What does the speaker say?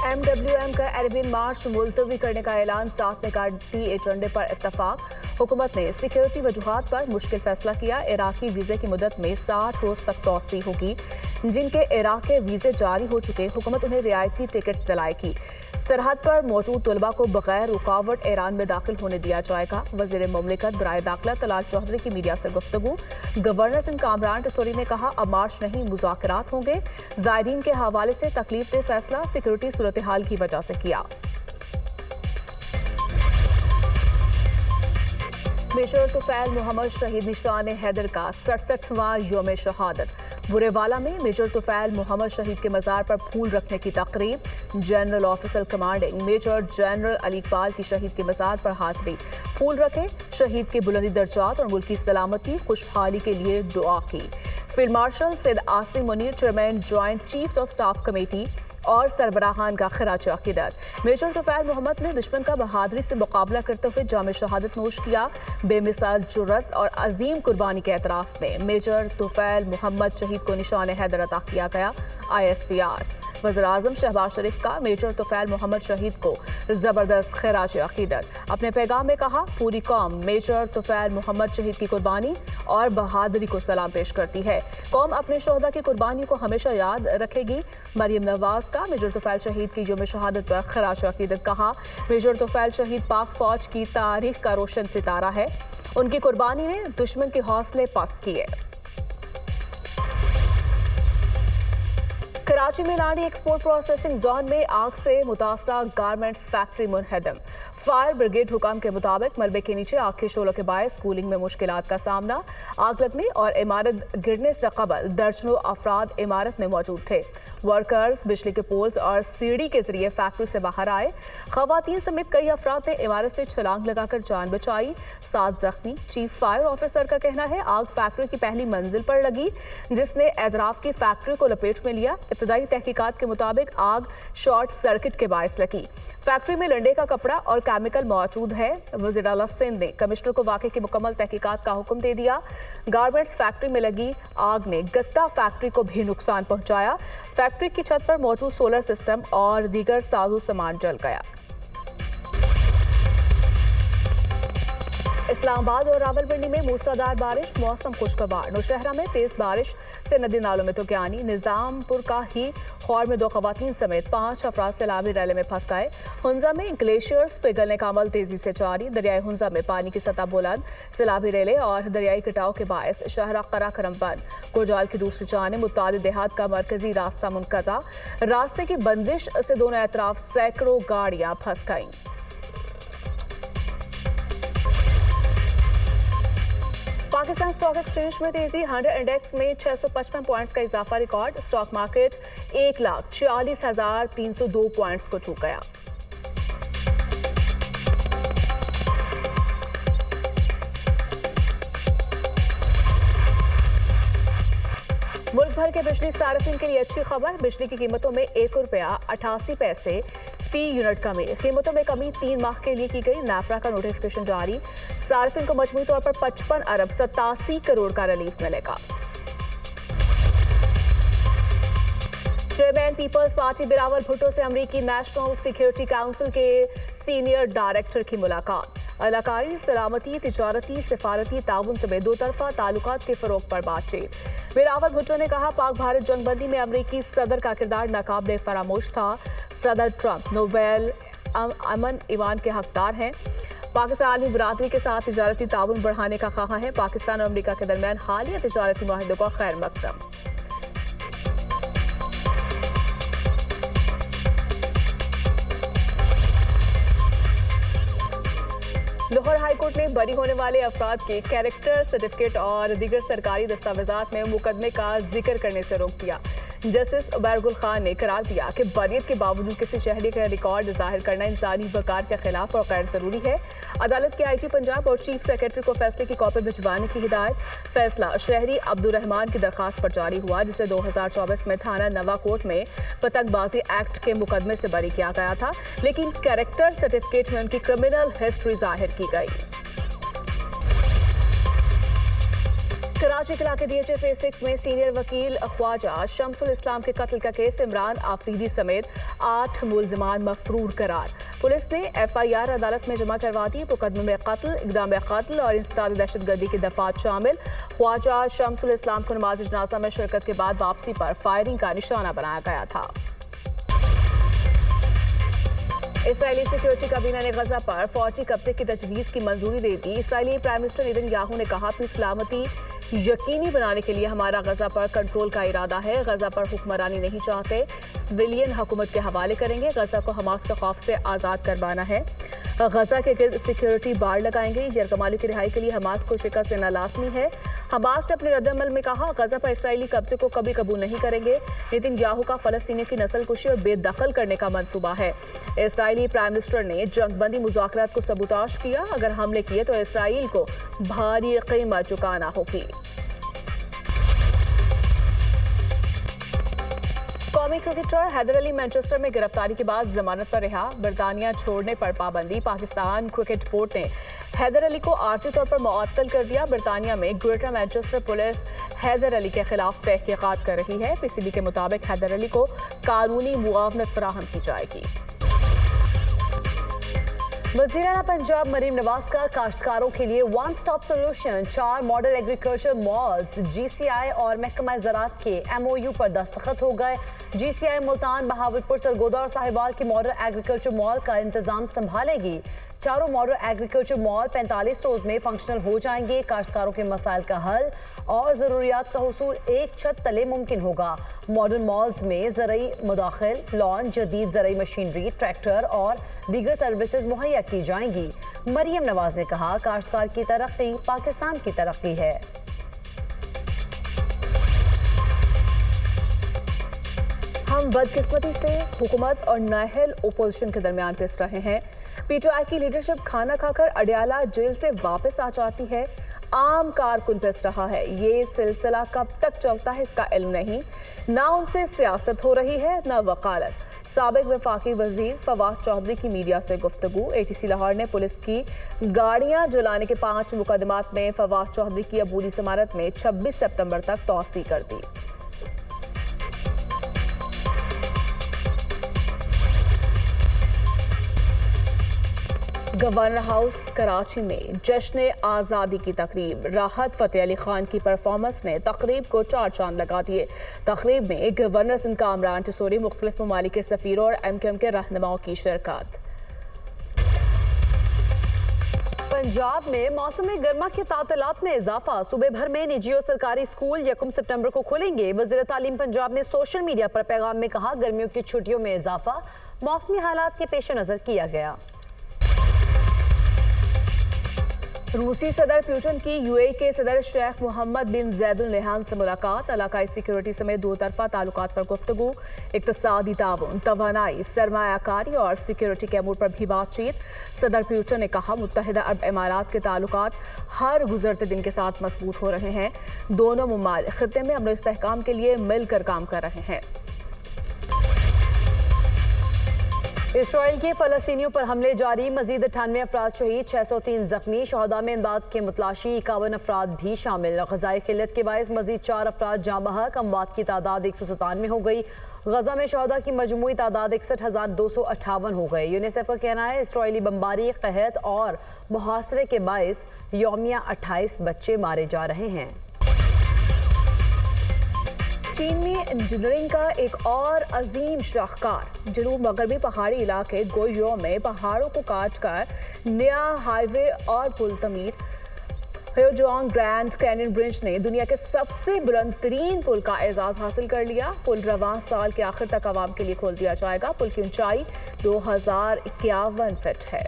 MWM का अरबी मार्च मुलतवी करने का ऐलान, 7 निकाती एजेंडे पर इत्तफाक। हुकूमत ने सिक्योरिटी वजूहात पर मुश्किल फैसला किया। इराकी वीजे की मुद्दत में 60 रोज तक तोसी होगी। जिनके इराक के वीजे जारी हो चुके, हुकूमत उन्हें रियायती टिकट्स दिलाएगी। सरहद पर मौजूद तलबा को बगैर रुकावट ईरान में दाखिल होने दिया जाएगा। वजीर मुमलिकत बराए दाखिला तलाल चौधरी की मीडिया से गुफ्तगू। गवर्नर सिंह कामरान टसोरी ने कहा, अब मार्च नहीं मुज़ाकरात होंगे। ज़ायरीन के हवाले से तकलीफ दे फैसला सिक्योरिटी सूरत हाल की वजह से किया। मेजर तुफैल मोहम्मद शहीद निशान हैदर का 67वां यौम शहादत। बुरेवाला में मेजर तुफैल मोहम्मद शहीद के मज़ार पर फूल रखने की तकरीब। General officer commanding major general Ali Iqbal की शहीद के मज़ार पर हाजिरी। फूल रखे, शहीद के बुलंदी दर्जात और मुल्क की सलामती खुशहाली के लिए दुआ की। Field marshal Syed Asim Munir, chairman joint chiefs of staff committee और सरबराहान का खराज अकीदत। मेजर तुफैल मोहम्मद ने दुश्मन का बहादुरी से मुकाबला करते हुए जाम शहादत नोश किया। बेमिसाल जुर्रत और अजीम कुर्बानी के एतराफ में मेजर तुफैल मोहम्मद शहीद को निशान हैदर अता किया गया। ISPR वज़ीर आज़म शहबाज शरीफ का मेजर तुफैल मोहम्मद शहीद को जबरदस्त खराज अकीदत। अपने पैगाम में कहा, पूरी कौम मेजर तुफैल मोहम्मद शहीद की कुर्बानी और बहादुरी को सलाम पेश करती है। कौम अपने शोहदा की कुर्बानी को हमेशा याद रखेगी। मरियम नवाज का मेजर तुफैल शहीद की यौम शहादत पर खराज अकीदत। कहा, मेजर तुफैल शहीद पाक फौज की तारीख का रोशन सितारा है। उनकी कुर्बानी ने दुश्मन के हौसले पस्त किए। कराची में लाड़ी एक्सपोर्ट प्रोसेसिंग जोन में आग से मुतासरा गारमेंट्स फैक्ट्री मुनहदम। फायर ब्रिगेड हुकाम के मुताबिक मलबे के नीचे आग के शोलों के बायस कूलिंग में मुश्किलात का सामना। आग लगने और इमारत गिरने से कबल दर्जनों अफराद इमारत में मौजूद थे। वर्कर्स बिजली के पोल्स और सीढ़ी के जरिए फैक्ट्री से बाहर आए। खवातीन समेत कई अफराद ने इमारत से छलांग लगाकर जान बचाई। 7 जख्मी। चीफ फायर ऑफिसर का कहना है, आग फैक्ट्री की पहली मंजिल पर लगी, जिसने एतराफ की फैक्ट्री को लपेट में लिया। इब्तदाई तहकीकात के मुताबिक आग शॉर्ट सर्किट के बायस लगी। फैक्ट्री में लंडे का कपड़ा और केमिकल मौजूद है। वज़ीर आला सिंध ने कमिश्नर को वाक़े की मुकम्मल तहकीकात का हुक्म दे दिया। गारमेंट्स फैक्ट्री में लगी आग ने गत्ता फैक्ट्री को भी नुकसान पहुंचाया। फैक्ट्री की छत पर मौजूद सोलर सिस्टम और दीगर साजो सामान जल गया। इस्लामाबाद और रावलपिंडी में मूसलाधार बारिश, मौसम खुशगवार। नौशहरा में तेज बारिश से नदी नालों में तूफ़ानी। निजामपुर का ही खौर में 2 खवातीन समेत 5 अफराद सैलाबी रैले में फंस गए। हुंजा में ग्लेशियर्स पिघलने का अमल तेजी से जारी। दरियाई हुंजा में पानी की सतह बुलंद। सैलाबी रेले और दरियाई कटाव के बायस शहरा कराकरम बंद। कोजाल की दूसरी जानिब मुतादिद देहात का मरकजी रास्ता मुनक़ता। रास्ते की बंदिश से दोनों अतराफ सैकड़ों गाड़ियां फंस गईं। पाकिस्तान स्टॉक एक्सचेंज में तेजी, 100 इंडेक्स में 655 पॉइंट्स का इजाफा रिकॉर्ड। स्टॉक मार्केट 1,46,302 पॉइंट्स को छू गया। मुल्क भर के बिजली सार्फिन के लिए अच्छी खबर। बिजली की कीमतों में ₹1.88 फी यूनिट कमी। कीमतों में कमी 3 माह के लिए की गई। नाफरा का नोटिफिकेशन जारी। सार्फिन को मजमूई तौर पर 55 अरब 87 करोड़ का रिलीफ मिलेगा। Chairman People's Party Bilawal Bhutto से अमरीकी नेशनल सिक्योरिटी काउंसिल के सीनियर डायरेक्टर की मुलाकात। इलाकाई सलामती, तिजारती, सिफारती ताउन समेत 2 तरफा ताल्लुकात के फरोग पर बातचीत। बिलावल भुट्टो ने कहा, पाक भारत जंगबंदी में अमरीकी सदर का किरदार नाकाबिले फरामोश था। सदर ट्रंप नोबेल अमन ईमान के हकदार हैं। पाकिस्तान आलमी बरादरी के साथ तिजारती ताउन बढ़ाने का ख्वाह है। पाकिस्तान और अमरीका के दरमियान हालिया तिजारती माहिदों का खैर मकदम। लाहौर हाईकोर्ट ने बरी होने वाले अफराद के कैरेक्टर सर्टिफिकेट और दीगर सरकारी दस्तावेजात में मुकदमे का जिक्र करने से रोक दिया। जस्टिस उबैर खान ने करार दिया कि बरियत के बावजूद किसी शहरी का रिकॉर्ड जाहिर करना इंसानी वकार के खिलाफ और गैर जरूरी है। अदालत के IG पंजाब और चीफ सेक्रेटरी को फैसले की कॉपी भिजवाने की हिदायत। फैसला शहरी अब्दुर्रहमान की दरखास्त पर जारी हुआ, जिसे 2024 में थाना नवाकोट में पतंगबाजी एक्ट के मुकदमे से बरी किया गया था, लेकिन कैरेक्टर सर्टिफिकेट में उनकी क्रिमिनल हिस्ट्री जाहिर की गई। कराची के इलाके DHA फेज 6 में सीनियर वकील ख्वाजा शम्सुल इस्लाम के कत्ल का केस इमरान आफरीदी समेत 8 मुल्जिमान मफरूर करार। पुलिस ने FIR अदालत में जमा करवा दी। मुकदमे में कत्ल, इक़दाम कत्ल और इंसदाद दहशतगर्दी की दफात शामिल। ख्वाजा शम्सुल इस्लाम को नमाज जनाजा में शिरकत के बाद वापसी पर फायरिंग का निशाना बनाया गया था। इसराइली सिक्योरिटी काबीना ने गजा पर फौजी कब्जे की तजवीज़ की मंजूरी दे दी। इसराइली प्राइम मिनिस्टर नेतन्याहू ने कहा कि सलामती यकीनी बनाने के लिए हमारा गजा पर कंट्रोल का इरादा है। गजा पर हुक्मरानी नहीं चाहते, सिविलियन हुकूमत के हवाले करेंगे। गजा को हमास के खौफ से आज़ाद करवाना है। गजा के गिर्द सिक्योरिटी बाड़ लगाएंगे। यरगमाली की रिहाई के लिए हमास को शिकस्त देना लाजमी है। हमास ने अपने रद्दअमल में कहा, गजा पर इसराइली कब्जे को कभी कबूल नहीं करेंगे। नेतन्याहू का फलस्तीनियों की नस्लकुशी और बेदखल करने का मंसूबा है। इसराइली प्राइम मिनिस्टर ने जंगबंदी मुज़ाकरात को सबूताश किया। अगर हमले किए तो इसराइल को भारी कीमत चुकाना होगी। कौमी क्रिकेटर हैदर अली मैनचेस्टर में गिरफ्तारी के बाद जमानत पर रिहा। बरतानिया छोड़ने पर पाबंदी। पाकिस्तान क्रिकेट बोर्ड ने हैदर अली को आर्जी तौर पर मुअत्तल कर दिया। बरतानिया में Greater Manchester police Haider Ali के खिलाफ तहकीकात कर रही है। PCB के मुताबिक हैदर अली को कानूनी मुआवनत फराहम की जाएगी। वज़ीर आला पंजाब मरीम नवाज का काश्तकारों के लिए one stop solution 4 model agriculture malls GCI और महकमा ज़राअत के MOU पर दस्तखत हो गए। GCI मुल्तान, बहावलपुर, सरगोदा और साहिवाल की मॉडल एग्रीकल्चर मॉल का इंतजाम संभालेगी। चारों मॉडल एग्रीकल्चर मॉल 45 रोज में फंक्शनल हो जाएंगे। काश्तकारों के मसाइल का हल और ज़रूरियात का हुसूल एक छत तले मुमकिन होगा। मॉडल मॉल्स में ज़रई मुदाखिल, लॉन, जदीद ज़रई मशीनरी, ट्रैक्टर और दीगर सर्विसेज मुहैया की जाएंगी। मरीम नवाज ने कहा, काश्तकार की तरक्की पाकिस्तान की तरक्की है। हम बदकिस्मती से हुकूमत और नाअहल ओपोजिशन के दरमियान पिस रहे हैं। PTI की लीडरशिप खाना खाकर अडयाला जेल से वापस आ जाती है। आम कारकुन पिस रहा है। ये सिलसिला कब तक चलता है इसका इल्म नहीं। ना उनसे सियासत हो रही है ना वकालत। साबिक वफाकी वजीर फवाद चौधरी की मीडिया से गुफ्तगू। ATC लाहौर ने पुलिस की गाड़ियां जलाने के 5 मुकदमात में फवाद चौधरी की अबूरी जमानत में 26 सितंबर तक तौसी कर दी। गवर्नर हाउस कराची में जश्न आज़ादी की तकरीब। राहत फ़तेह अली खान की परफॉर्मेंस ने तकरीब को 4 चांद लगा दिए। तकरीब में गवर्नर सिंध कामरान टिसोरी, मुख्तलिफ ममालिक के सफ़ीरों और MQM के रहनुमाओं की शिरकत। पंजाब में मौसम गर्मा के तातलात में इजाफा। सूबे भर में निजी और सरकारी स्कूल 1 सितंबर को खुलेंगे। वज़ीर तालीम पंजाब ने सोशल मीडिया पर पैगाम में कहा, गर्मियों की छुट्टियों में इजाफा मौसमी हालात के पेश नज़र किया गया। रूसी सदर पुतिन की UAE के सदर शेख मोहम्मद बिन ज़ैद अल नहयान से मुलाकात। इलाकाई सिक्योरिटी समेत 2 तरफा ताल्लुकात पर गुफ्तगू। इक्तसादी ताउन, तवानाई, सरमायाकारी और सिक्योरिटी के अमूर पर भी बातचीत। सदर पुतिन ने कहा, मुत्तहिदा अरब इमारात के ताल्लुकात हर गुजरते दिन के साथ मजबूत हो रहे हैं। दोनों ममालिक खित्ते में अमन और इस्तेहकाम के लिए मिलकर काम कर रहे हैं। इसराइल के फलस्तीनियों पर हमले जारी। मजीद 98 अफराद शहीद, 603 जख्मी। शहदा में इमदाद के मुतलाशी 51 अफराद भी शामिल। ग़ज़ाई किल्लत के बायस मजीद 4 अफराद जाँ बहक। अमवात की तादाद 197 हो गई। गजा में शहदा की मजमूई तादाद 61,258 हो गई। यूनिसेफ का कहना है, इसराइली बमबारी, कहत और मुहासरे के बायस यौमिया 28 बच्चे मारे जा रहे हैं। चीन में इंजीनियरिंग का एक और अजीम शाहकार। जनूब मगरबी पहाड़ी इलाके गोइयो में पहाड़ों को काट कर नया हाईवे और पुल तमीर। हेजोंग ग्रैंड कैनियन ब्रिज ने दुनिया के सबसे बुलंद तरीन पुल का एजाज हासिल कर लिया। पुल रवां साल के आखिर तक आवाम के लिए खोल दिया जाएगा। पुल की ऊंचाई 2051 फीट है।